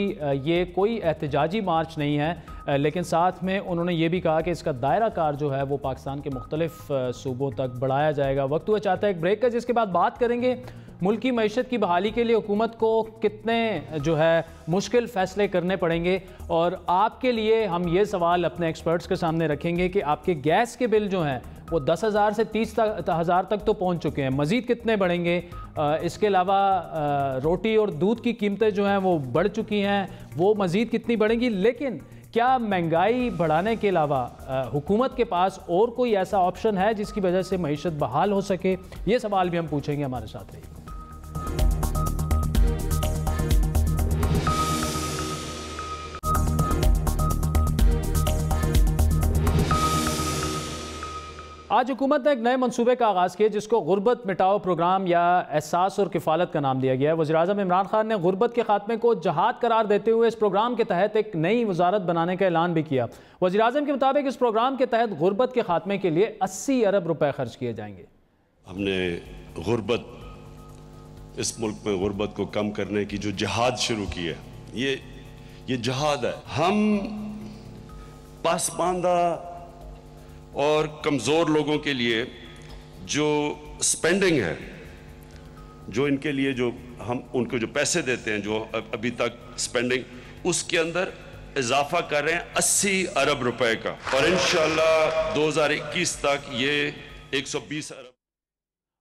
ये कोई एहतजाजी मार्च नहीं है, लेकिन साथ में उन्होंने ये भी कहा कि इसका दायरा कार जो है वो पाकिस्तान के मुख्तलिफ सूबों तक बढ़ाया जाएगा। वक्त हुआ चाहता है एक ब्रेक का, जिसके बाद बात करेंगे मुल्क की मईशत की बहाली के लिए हुकूमत को कितने जो है मुश्किल फ़ैसले करने पड़ेंगे, और आपके लिए हम ये सवाल अपने एक्सपर्ट्स के सामने रखेंगे कि आपके गैस के बिल जो हैं वो 10,000 से 30,000 तक तो पहुंच चुके हैं, मज़ीद कितने बढ़ेंगे? इसके अलावा रोटी और दूध की कीमतें जो हैं वो बढ़ चुकी हैं, वो मज़ीद कितनी बढ़ेंगी? लेकिन क्या महंगाई बढ़ाने के अलावा हुकूमत के पास और कोई ऐसा ऑप्शन है जिसकी वजह से मईशत बहाल हो सके? ये सवाल भी हम पूछेंगे, हमारे साथ रहिए। आज हुकूमत ने एक नए मंसूबे का आगाज़ किया जिसको गुर्बत मिटाओ प्रोग्राम या एहसास और किफ़ालत का नाम दिया गया है। वज़ीर-ए-आज़म इमरान खान ने गुर्बत के खात्मे को जहाद करार देते हुए इस प्रोग्राम के तहत एक नई वजारत बनाने का ऐलान भी किया। वज़ीर-ए-आज़म के मुताबिक इस प्रोग्राम के तहत गुर्बत के खात्मे के लिए 80 अरब रुपए खर्च किए जाएंगे। हमने गुर्बत, इस मुल्क में गुर्बत को कम करने की जो जहाद शुरू की है, ये जहाद है। हम पासमानदा और कमज़ोर लोगों के लिए जो स्पेंडिंग है, जो इनके लिए जो हम उनको जो पैसे देते हैं, जो अभी तक स्पेंडिंग, उसके अंदर इजाफा कर रहे हैं 80 अरब रुपए का, और इंशाल्लाह 2021 तक ये 120 अरब।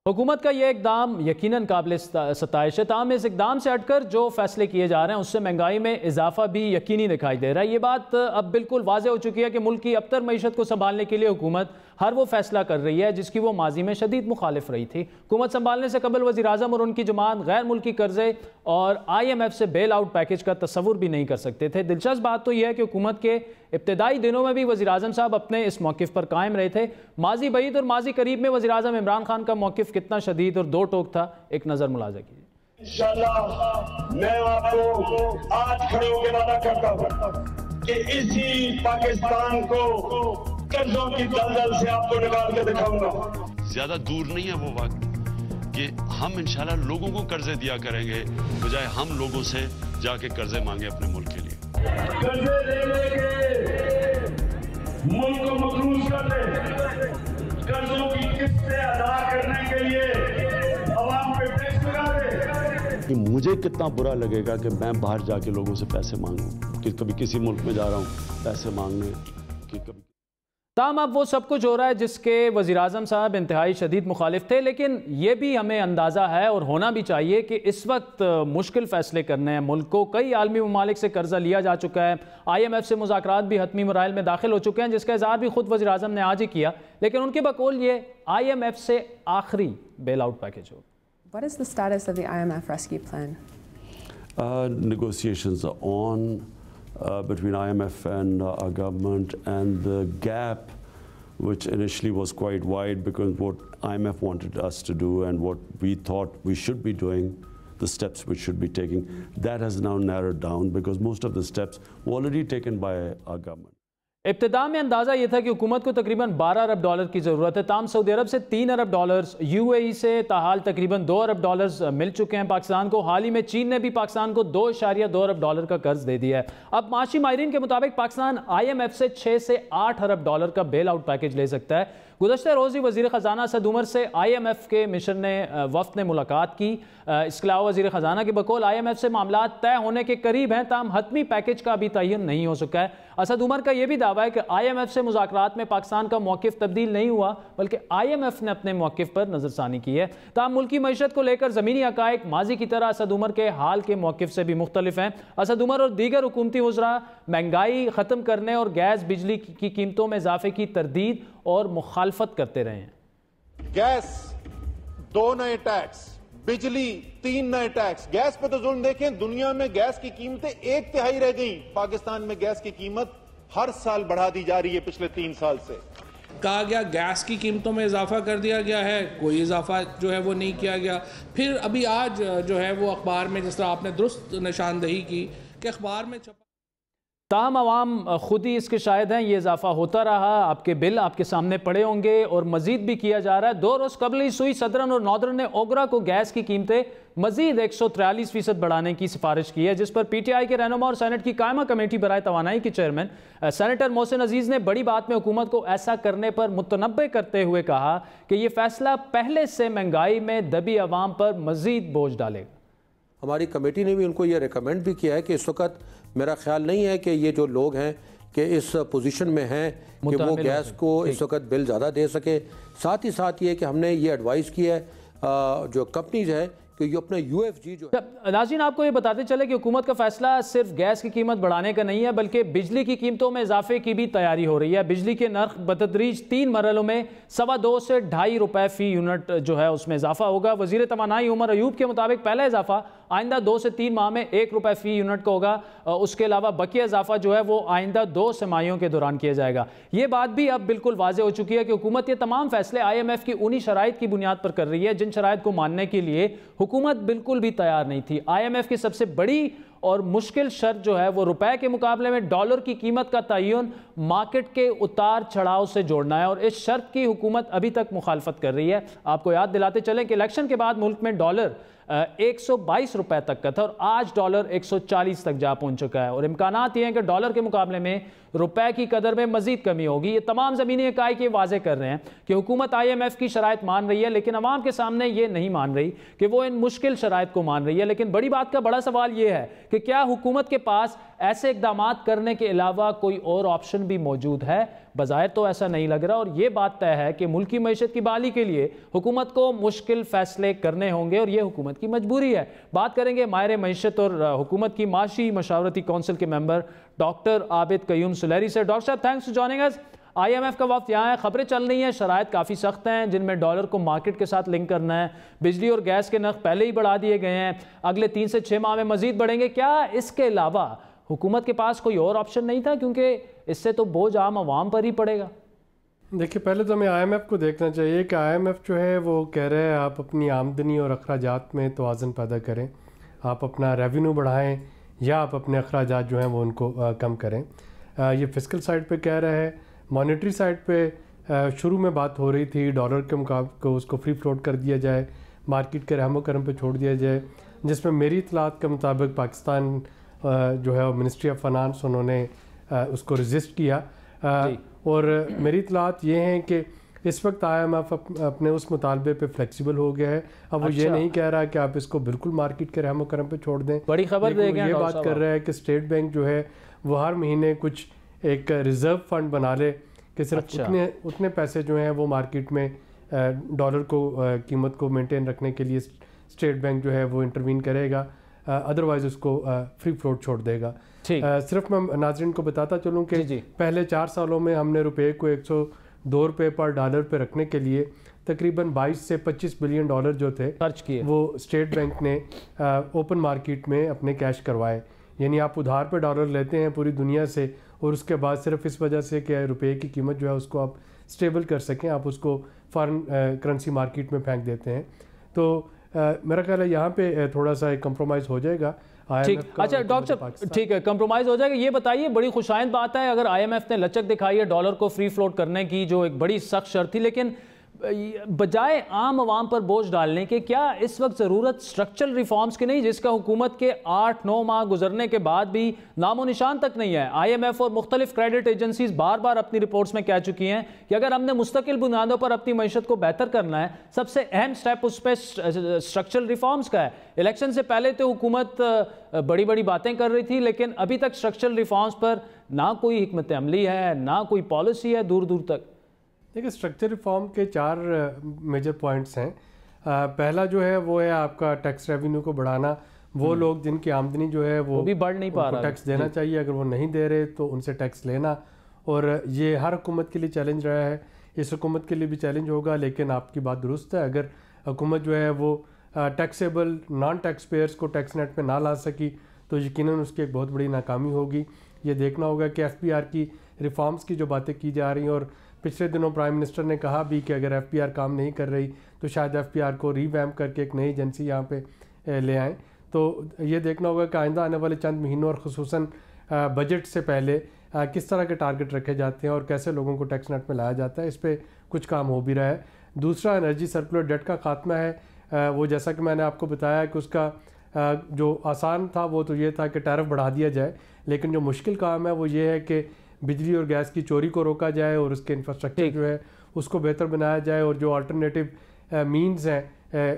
हुकूमत का ये इकदाम यकीनन काबिल सताइश है। ताहम इस इकदाम से हटकर जो फैसले किए जा रहे हैं उससे महंगाई में इजाफा भी यकीनी दिखाई दे रहा है। ये बात अब बिल्कुल वाज़ेह हो चुकी है कि मुल्क की अबतर मईशत को संभालने के लिए हुकूमत हर वो फैसला कर रही है जिसकी वो माजी में शदीद मुखालिफ रही थी। हुकूमत संभालने से कबल वज़ीर आज़म और उनकी जमात गैर मुल्की कर्जे और IMF से बेल आउट पैकेज का तस्वुर भी नहीं कर सकते थे। दिलचस्प बात तो यह है कि हुकूमत के इब्तदाई दिनों में भी वज़ीर आज़म साहब अपने इस मौक़िफ़ पर कायम रहे थे। माजी बईद और माजी करीब में वज़ीर आज़म इमरान खान का मौक़िफ़ कितना शदीद और दो टोक था, एक नज़र मुलाज़ा कीजिए। इंशाअल्लाह मैं आपको आज खड़े होकर वादा करता हूं कि इसी पाकिस्तान को कर्जों की दलदल से आपको निकाल के दिखाऊंगा। ज्यादा दूर नहीं है वो वक्त कि हम इंशाल्लाह लोगों को कर्जे दिया करेंगे, बजाय हम लोगों से जाके कर्जे मांगे अपने मुल्क के लिए। कर्जे ले लेके मुल्क को मकरूज कर दे, कर्जों की किस्तें अदा करने के लिए अवाम पे टैक्स लगा दे। कि मुझे कितना बुरा लगेगा कि मैं बाहर जाके लोगों से पैसे मांगूं, कि कभी किसी मुल्क में जा रहा हूं पैसे मांगने, कि कभी ताम अब वो सब कुछ हो रहा है जिसके वज़ीर आज़म साहब इंतहाई शदीद मुखालिफ थे। लेकिन ये भी हमें अंदाज़ा है और होना भी चाहिए कि इस वक्त मुश्किल फ़ैसले करने हैं। मुल्क को कई आलमी ममालिक से कर्जा लिया जा चुका है, IMF से मुज़ाकरात भी हतमी मराइल में दाखिल हो चुके हैं, जिसका इज़हार भी खुद वज़ीर आज़म ने आज ही किया। लेकिन उनके बकौल ये IMF से आखिरी बेल आउट पैकेज हो। What is the status of the IMF rescue plan? Negotiations are on between IMF and our government, and the gap, which initially was quite wide because what IMF wanted us to do and what we thought we should be doing, the steps we should be taking, that has now narrowed down because most of the steps were already taken by our government. इब्तिदा में अंदाज़ा ये था कि हुकूमत को तकरीबन 12 अरब dollar की ज़रूरत है। ताम सऊदी अरब से 3 अरब डॉलर्स, UAE से ताहाल तकरीबन 2 अरब डॉलर्स मिल चुके हैं पाकिस्तान को। हाल ही में चीन ने भी पाकिस्तान को 2.2 अरब डॉलर का कर्ज दे दिया है। अब माशी माहिरीन के मुताबिक पाकिस्तान IMF से 6 से 8 अरब डॉलर का बेल आउट पैकेज ले सकता है। गुज़श्ता रोज़ ही वज़ीर ख़जाना असद उमर से IMF के मिशन ने वफ़द ने मुलाकात की। इसके अलावा वज़ीर ख़जाना के बकौल IMF से मामला तय होने के करीब हैं, ताहम हतमी पैकेज का अभी तयन नहीं हो सका है। असद उमर का यह भी दावा है कि IMF से मुज़ाकरात में पाकिस्तान का मौक़िफ़ तब्दील नहीं हुआ, बल्कि IMF ने अपने मौक़िफ़ पर नज़रसानी की है। ताहम मुल्की मईशत को लेकर ज़मीनी हक़ाइक़ माजी की तरह असद उमर के हाल के मौक़िफ़ से भी मुख्तलिफ हैं। असद उमर और दीगर हुकूमती वज़रा महंगाई ख़त्म करने और गैस बिजली की कीमतों में इजाफे की तरदीद और मुखालफत करते रहे हैं। गैस 2 नए टैक्स, बिजली 3 नए टैक्स। गैस पे तो जुल्म देखें, दुनिया में गैस की कीमतें 1/3 रह गई। पाकिस्तान में गैस की कीमत हर साल बढ़ा दी जा रही है पिछले 3 साल से। कहा गया गैस की कीमतों में इजाफा कर दिया गया है, कोई इजाफा जो है वो नहीं किया गया। फिर अभी आज जो है वो अखबार में, जिस तरह आपने दुरुस्त निशानदही की कि अखबार में छपा, ताहम अवाम खुद ही इसके शायद हैं। ये इजाफा होता रहा, आपके बिल आपके सामने पड़े होंगे और मजीद भी किया जा रहा है। 2 रोज़ कबल ही सुई सदरन और नॉर्दर्न ने ओगरा को गैस की कीमतें मजीद 143% बढ़ाने की सिफारिश की है, जिस पर PTI के रहनुमा और सेनेट की कायमा कमेटी बराए तवानाई के चेयरमैन सेनेटर मोहसिन अजीज़ ने बड़ी बात में हुकूमत को ऐसा करने पर मुतनब्बे करते हुए कहा कि यह फैसला पहले से महंगाई में दबी आवाम पर मजीद बोझ डालेगा। हमारी कमेटी ने भी उनको ये रिकमेंड भी किया है कि इस वक्त मेरा ख्याल नहीं है कि ये जो लोग हैं कि इस पोजीशन में हैं कि वो गैस को इस वक्त बिल ज़्यादा दे सके। साथ ही साथ ये कि हमने ये एडवाइस की है जो कंपनीज है कि ये अपना UFG जो है। नाज़रीन, आपको ये बताते चले कि हुकूमत का फैसला सिर्फ गैस की कीमत बढ़ाने का नहीं है, बल्कि बिजली की कीमतों में इजाफे की भी तैयारी हो रही है। बिजली के नर्ख बतदरीज 3 मरहलों में 2.25 से 2.5 रुपए फ़ी यूनिट जो है उसमें इजाफा होगा। वज़ीर तवानाई उमर अयूब के मुताबिक पहला इजाफा आइंदा 2 से 3 माह में 1 रुपए फ़ी यूनिट का होगा। उसके अलावा बकिया इजाफा जो है वो आइंदा 2 तिमाहियों के दौरान किया जाएगा। ये बात भी अब बिल्कुल वाज़ेह हो चुकी है कि हुकूमत ये तमाम फैसले IMF की उन्हीं शराइत की बुनियाद पर कर रही है जिन शराइत को मानने के लिए हुकूमत बिल्कुल भी तैयार नहीं थी। IMF की सबसे बड़ी और मुश्किल शर्त जो है वो रुपए के मुकाबले में डॉलर की कीमत का तयन मार्केट के उतार चढ़ाव से जोड़ना है, और इस शर्त की हुकूमत अभी तक मुखालफत कर रही है। आपको याद दिलाते चलें कि इलेक्शन के बाद मुल्क में डॉलर 122 रुपए तक का था और आज डॉलर 140 तक जा पहुंच चुका है, और इम्कानात ये हैं कि डॉलर के मुकाबले में रुपए की कदर में मजीद कमी होगी। ये तमाम ज़मीनी इकाई के वाजे कर रहे हैं कि हुकूमत IMF की शराइत मान रही है, लेकिन अवाम के सामने ये नहीं मान रही कि वो इन मुश्किल शराइत को मान रही है। लेकिन बड़ी बात का बड़ा सवाल ये है कि क्या हुकूमत के पास ऐसे इकदाम करने के अलावा कोई और ऑप्शन भी मौजूद है? बज़ाहिर तो ऐसा नहीं लग रहा, और ये बात तय है कि मुल्की मईशत की बहाली के लिए हुकूमत को मुश्किल फैसले करने होंगे, और ये हुकूमत की मजबूरी है। बात करेंगे माहिर मईशत और हुकूमत की माशी मशावरती कौंसिल के मेंबर डॉक्टर आबिद कयूम सुलहरी से। डॉक्टर साहब, thanks for joining us. IMF का वक्त यहाँ है, खबरें चल रही हैं, शराइत काफ़ी सख्त हैं जिनमें डॉलर को मार्केट के साथ लिंक करना है। बिजली और गैस के नर्ख पहले ही बढ़ा दिए गए हैं, अगले 3 से 6 माह में मजीद बढ़ेंगे। क्या इसके अलावा हुकूमत के पास कोई और ऑप्शन नहीं था, क्योंकि इससे तो बोझ आम आवाम पर ही पड़ेगा? देखिए, पहले तो हमें IMF को देखना चाहिए कि IMF जो है वो कह रहे हैं आप अपनी आमदनी और अखराजात में तवाज़ुन पैदा करें, आप अपना रेवेन्यू बढ़ाएं या आप अपने अखराजात जो हैं वो उनको कम करें। ये फिस्कल साइड पे कह रहे हैं। मॉनेटरी साइड पे शुरू में बात हो रही थी डॉलर के मुकाबले को उसको फ्री फ्लोट कर दिया जाए, मार्केट के रहमो करम पे छोड़ दिया जाए, जिसमें मेरी इतलात के मुताबिक पाकिस्तान जो है मिनिस्ट्री ऑफ फाइनेंस उन्होंने उसको रजिस्ट किया। और मेरी इतलात ये हैं कि इस वक्त IMF अपने उस मुतालबे पे फ्लेक्सिबल हो गया है। अब वो ये नहीं कह रहा कि आप इसको बिल्कुल मार्केट के रहमो करम पे छोड़ दें। बड़ी खबर ये बात कर रहा है कि स्टेट बैंक जो है वो हर महीने कुछ एक रिजर्व फंड बना ले कि सिर्फ उतने पैसे जो हैं वो मार्केट में डॉलर को कीमत को मेंटेन रखने के लिए स्टेट बैंक जो है वो इंटरवीन करेगा, अदरवाइज उसको फ्री फ्लोट छोड़ देगा। सिर्फ मैं नाज़रीन को बताता चलूँ कि पहले 4 सालों में हमने रुपये को 102 रुपये पर डॉलर पे रखने के लिए तकरीबन 22 से 25 बिलियन डॉलर जो थे खर्च किए, वो स्टेट बैंक ने ओपन मार्केट में अपने कैश करवाए। यानी आप उधार पे डॉलर लेते हैं पूरी दुनिया से, और उसके बाद सिर्फ इस वजह से कि रुपये की कीमत जो है उसको आप स्टेबल कर सकें, आप उसको फॉरेन करेंसी मार्केट में फेंक देते हैं। तो मेरा ख्याल है यहाँ पे थोड़ा सा एक कंप्रोमाइज़ हो जाएगा। ठीक, अच्छा डॉक्टर साहब, ठीक है, कंप्रोमाइज़ हो जाएगा। ये बताइए, बड़ी खुशाइंद बात है अगर IMF ने लचक दिखाई है डॉलर को फ्री फ्लोट करने की, जो एक बड़ी सख्त शर्त थी, लेकिन बजाय आम आवाम पर बोझ डालने के क्या इस वक्त ज़रूरत स्ट्रक्चरल रिफॉर्म्स की नहीं, जिसका हुकूमत के 8-9 माह गुजरने के बाद भी नामो निशान तक नहीं है? IMF और मुख्तलिफ क्रेडिट एजेंसीज बार बार अपनी रिपोर्ट्स में कह चुकी हैं कि अगर हमने मुस्तकिल बुनियादों पर अपनी मईशत को बेहतर करना है, सबसे अहम स्टेप उस पर स्ट्रक्चरल रिफॉर्म्स का है। इलेक्शन से पहले तो हुकूमत बड़ी बड़ी बातें कर रही थी, लेकिन अभी तक स्ट्रक्चरल रिफॉर्म्स पर ना कोई हिकमत अमली है, ना कोई पॉलिसी है दूर दूर तक। देखिए, स्ट्रक्चर रिफॉर्म के 4 मेजर पॉइंट्स हैं। पहला जो है वो है आपका टैक्स रेवेन्यू को बढ़ाना। वो लोग जिनकी आमदनी जो है वो भी बढ़ नहीं पा रहा, टैक्स देना चाहिए, अगर वो नहीं दे रहे तो उनसे टैक्स लेना। और ये हर हुकूमत के लिए चैलेंज रहा है, इस हुकूमत के लिए भी चैलेंज होगा। लेकिन आपकी बात दुरुस्त है, अगर हुकूमत जो है वो टैक्सेबल नॉन टैक्स पेयर्स को टैक्स नेट पे ना ला सकी तो यकीनन उसकी एक बहुत बड़ी नाकामी होगी। ये देखना होगा कि FPR की रिफॉर्म्स की जो बातें की जा रही हैं, और पिछले दिनों प्राइम मिनिस्टर ने कहा भी कि अगर FPR काम नहीं कर रही तो शायद FPR को रीवैम्प करके एक नई एजेंसी यहाँ पे ले आएँ। तो ये देखना होगा कि आइंदा आने वाले चंद महीनों और ख़ुसूसन बजट से पहले किस तरह के टारगेट रखे जाते हैं और कैसे लोगों को टैक्स नेट में लाया जाता है। इस पर कुछ काम हो भी रहा है। दूसरा, एनर्जी सर्कुलर डेट का खात्मा है। वो जैसा कि मैंने आपको बताया कि उसका जो आसान था वो तो ये था कि टैरिफ बढ़ा दिया जाए, लेकिन जो मुश्किल काम है वो ये है कि बिजली और गैस की चोरी को रोका जाए और उसके इंफ्रास्ट्रक्चर जो है उसको बेहतर बनाया जाए, और जो अल्टरनेटिव मीन्स हैं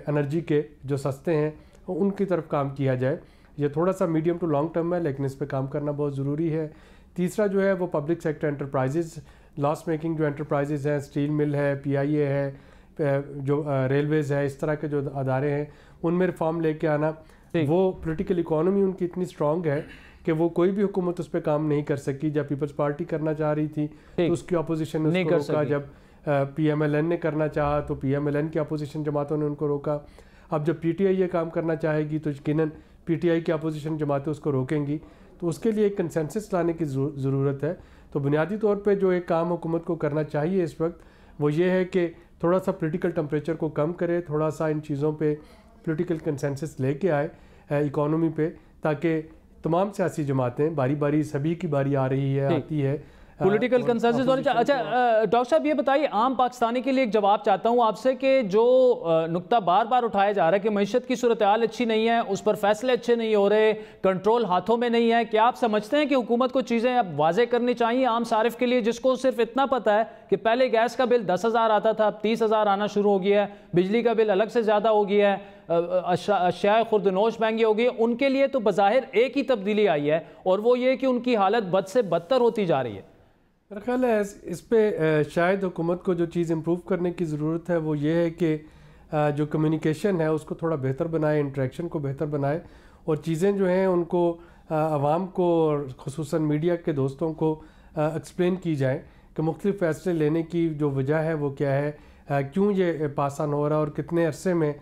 एनर्जी के जो सस्ते हैं उनकी तरफ काम किया जाए। ये थोड़ा सा मीडियम टू लॉन्ग टर्म है, लेकिन इस पर काम करना बहुत ज़रूरी है। तीसरा जो है वो public sector enterprises, loss making जो एंटरप्राइजेज़ हैं, स्टील मिल है, PIA है, जो रेलवेज़ है, इस तरह के जो अदारे हैं उनमें रिफॉर्म लेके आना। वो पॉलिटिकल इकोनॉमी उनकी इतनी स्ट्रॉन्ग है कि वो कोई भी हुकूमत उस पर काम नहीं कर सकी। जब पीपल्स पार्टी करना चाह रही थी तो उसकी अपोजिशन ने उसको रोका, जब PMLN ने करना चाहा तो PMLN की अपोजिशन जमातों ने उनको रोका। अब जब PTI ये काम करना चाहेगी तो यकीनन PTI की अपोजिशन जमातें उसको रोकेंगी। तो उसके लिए एक कंसेंसस लाने की ज़रूरत है। तो बुनियादी तौर पर जो एक काम हुकूमत को करना चाहिए इस वक्त वो ये है कि थोड़ा सा पॉलिटिकल टेम्परेचर को कम करे, थोड़ा सा इन चीज़ों पे पॉलिटिकल कंसेंसस लेके आए इकोनॉमी पे, ताकि तमाम सियासी जमातें बारी बारी सभी की बारी आ रही है, आती है, पॉलिटिकल कंसेंसस होना चाहिए। अच्छा डॉक्टर साहब ये बताइए, आम पाकिस्तानी के लिए एक जवाब चाहता हूँ आपसे कि जो नुक्ता बार बार उठाया जा रहा है कि मईशत की सूरत हाल अच्छी नहीं है, उस पर फैसले अच्छे नहीं हो रहे, कंट्रोल हाथों में नहीं है, क्या आप समझते हैं कि हुकूमत को चीज़ें अब वाजे करनी चाहिए आम सारिफ के लिए, जिसको सिर्फ इतना पता है कि पहले गैस का बिल 10,000 आता था, अब 30,000 आना शुरू हो गया है, बिजली का बिल अलग से ज़्यादा हो गया है, अशिया खुर्दनोश महंगी हो गई, उनके लिए तो बज़ाहिर एक ही तब्दीली आई है और वो ये कि उनकी हालत बद से बदतर होती जा रही है। मेरा ख्याल है इस पे शायद हुकूमत को जो चीज़ इम्प्रूव करने की ज़रूरत है वो ये है कि जो कम्युनिकेशन है उसको थोड़ा बेहतर बनाए, इंटरेक्शन को बेहतर बनाए और चीज़ें जो हैं उनको आवाम को और ख़ुसूसन मीडिया के दोस्तों को एक्सप्लेन की जाए कि मुख्तलिफ फ़ैसले लेने की जो वजह है वो क्या है, क्यों ये पास ऑन हो रहा है और कितने अरसे में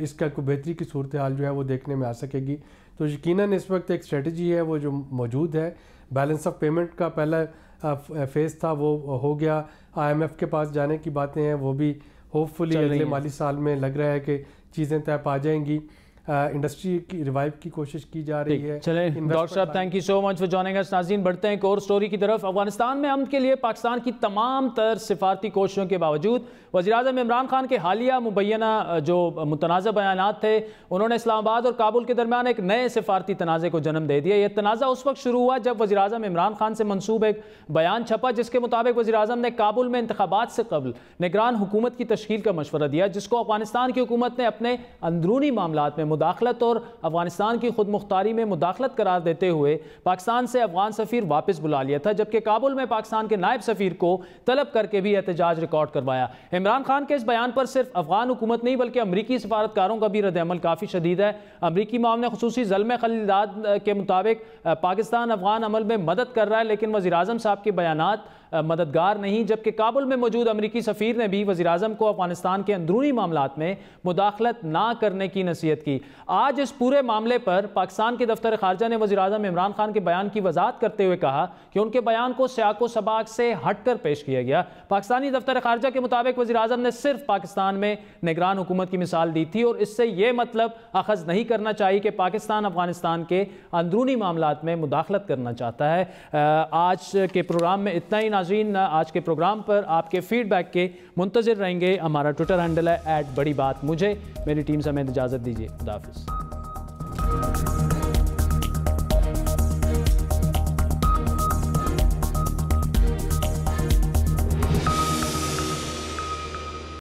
इसका कोई बेहतरी की सूरत हाल जो है वो देखने में आ सकेगी। तो यकीनन इस वक्त एक स्ट्रेटजी है वो जो मौजूद है, बैलेंस ऑफ पेमेंट का पहला फेज़ था वो हो गया, IMF के पास जाने की बातें हैं वो भी होपफुली अगले माली साल में लग रहा है कि चीज़ें तय पा जाएंगी, इंडस्ट्री की रिवाइव की कोशिश की जा रही है। चलें डॉक्टर साहब, thank you so much for joining us. नाज़रीन बढ़ते हैं एक और स्टोरी की तरफ। अफगानिस्तान में अमन के लिए पाकिस्तान की तमाम तर सिफारती कोशिशों के बावजूद वज़ीर-ए-आज़म इमरान खान के हालिया मुबैना जो मुतनाज़ा बयानात थे उन्होंने इस्लामाबाद और काबुल के दरमियान एक नए सिफारती तनाज़े को जन्म दे दिया। यह तनाज़ा उस वक्त शुरू हुआ जब वज़ीर-ए-आज़म इमरान खान से मंसूब एक बयान छपा जिसके मुताबिक वज़ीर-ए-आज़म ने काबुल में इंतखाबात से कबल निगरान हुकूमत की तश्कील का मशवरा दिया, जिसको अफगानिस्तान की हुकूमत ने अपने अंदरूनी मामलात में मुदाखलत और अफगानिस्तान की खुद मुख्तारी में मुदाखलत करार देते हुए पाकिस्तान से अफगान सफीर वापस बुला लिया था, जबकि काबुल में पाकिस्तान के नायब सफीर को तलब करके भी एहतजाज रिकॉर्ड करवाया। इमरान खान के इस बयान पर सिर्फ अफगान हुकूमत नहीं बल्कि अमरीकी सफारतकारों का भी रद्द-ए-अमल काफ़ी शदीद है। अमरीकी मामले खुसूसी ज़ल्म खलीदाद के मुताबिक पाकिस्तान अफगान अमल में मदद कर रहा है, लेकिन वज़ीर-ए-आज़म साहब के बयानात मददगार नहीं, जबकि काबुल में मौजूद अमरीकी सफ़ीर ने भी वज़ीर-ए-आज़म को अफगानिस्तान के अंदरूनी मामलात में मुदाखलत ना करने की नसीहत की। आज इस पूरे मामले पर पाकिस्तान के दफ्तर ख़ारजा ने वज़ीर-ए-आज़म इमरान खान के बयान की वजाहत करते हुए कहा कि उनके बयान को सियाको सबाक से हटकर पेश किया गया। पाकिस्तानी दफ्तर ख़ारजा के मुताबिक वज़ीर-ए-आज़म ने सिर्फ पाकिस्तान में निगरान हुकूमत की मिसाल दी थी और इससे यह मतलब अखज़ नहीं करना चाहिए कि पाकिस्तान अफगानिस्तान के अंदरूनी मामलात में मुदाखलत करना चाहता है। आज के प्रोग्राम में इतना ही। नाज़रीन, आज के प्रोग्राम पर आपके फीडबैक के मुंतज़िर रहेंगे। हमारा ट्विटर हैंडल है @बड़ी बात। मुझे मेरी टीम समेत इजाज़त दीजिए। खुदा हाफ़िज़।